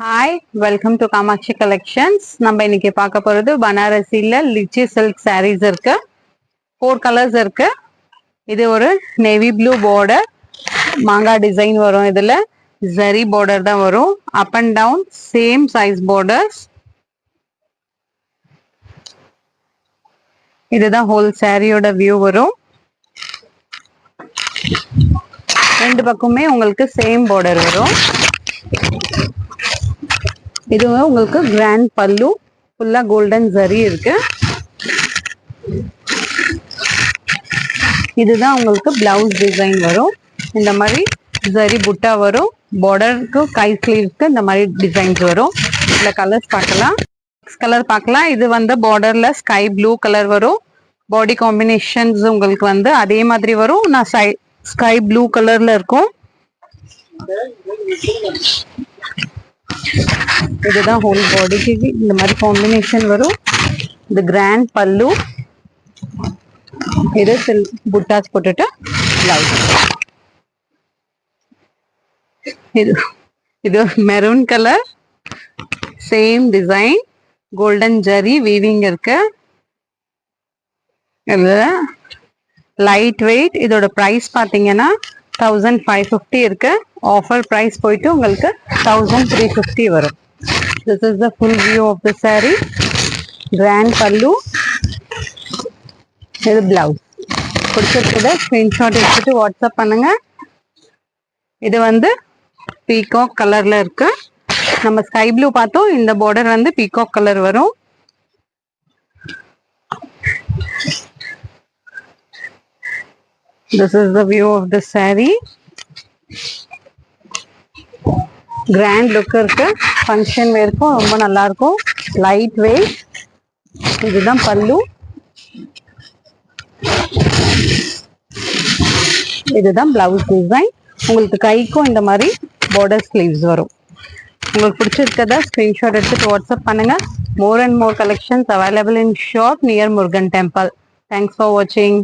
Hi, welcome to Kamatchi collections. நம்ம இன்னைக்கு பார்க்க போறது பனாரசில லிச்சி சில்க் சாரீஸ் இருக்கு. 4 கலர்ஸ் இருக்கு. இது ஒரு நேவி ப்ளூ பார்டர், மாங்காய் டிசைன் வரும். இதுல ஜரி பார்டர் தான் வரும். Up and down same size borders. இதுதான் ஹோல் சாரியோட வியூ வரும். ரெண்டு பக்கமே உங்களுக்கு சேம் பார்டர் வரும். இது உங்களுக்கு கிராண்ட் பல்லு, ஃபுல்லா கோல்டன் ஜரி இருக்கு. இதுதான் உங்களுக்கு பிளவுஸ் டிசைன் வரும். இந்த மாதிரி ஜரி புட்டா வரும். பார்டருக்கு கை ஸ்லீவ்ஸ்க்கு இந்த மாதிரி டிசைன்ஸ் வரும். இதுல கலர்ஸ் பார்க்கலாம். நெக்ஸ்ட் கலர் பார்க்கலாம். இது வந்து பார்டர்ல ஸ்கை ப்ளூ கலர் வரும். பாடி காம்பினேஷன்ஸ் உங்களுக்கு வந்து அதே மாதிரி வரும். நான் ஸ்கை ப்ளூ கலர்ல இருக்கும். இதுதான் ஹோல் பாடிக்கு இந்த மாதிரி காம்பினேஷன் வரும். இது கிராண்ட் பல்லு, இது சில்க் புட்டாஸ் போட்டுட்டு பிளவுஸ். இது maroon colour, same design, golden zari weaving இருக்கு. Light weight. இதோட பிரைஸ் பாத்தீங்கன்னா 1550 இருக்கு. ஆஃபர் பிரைஸ் போயிட்டு உங்களுக்கு 1350 வரும். This is the full view of the saree. Grand pallu. இது பிளவுஸ். பிடிச்சிருக்குது ஸ்கிரீன்ஷாட் எடுத்துட்டு வாட்ஸ்அப் பண்ணுங்க. இது வந்து பீகாக் கலர்ல இருக்கு. நம்ம ஸ்கை ப்ளூ பார்த்தோம். இந்த பார்டர் வந்து பீகாக் கலர் வரும். This is the view of the saree. Grand look இருக்கு. ஃபங்க்ஷன் வேர்க்கும் ரொம்ப நல்லா இருக்கும். Light weight. இதுதான் பல்லு. இதுதான் பிளவுஸ் டிசைன். உங்களுக்கு கைக்கும் இந்த மாதிரி பார்டர் ஸ்லீவ்ஸ் வரும். உங்களுக்கு பிடிச்சிருக்கதா ஸ்கிரீன்ஷாட் எடுத்துட்டு வாட்ஸ்அப் பண்ணுங்க. More and more collections available in shop near Murugan temple. Thanks for வாட்சிங்.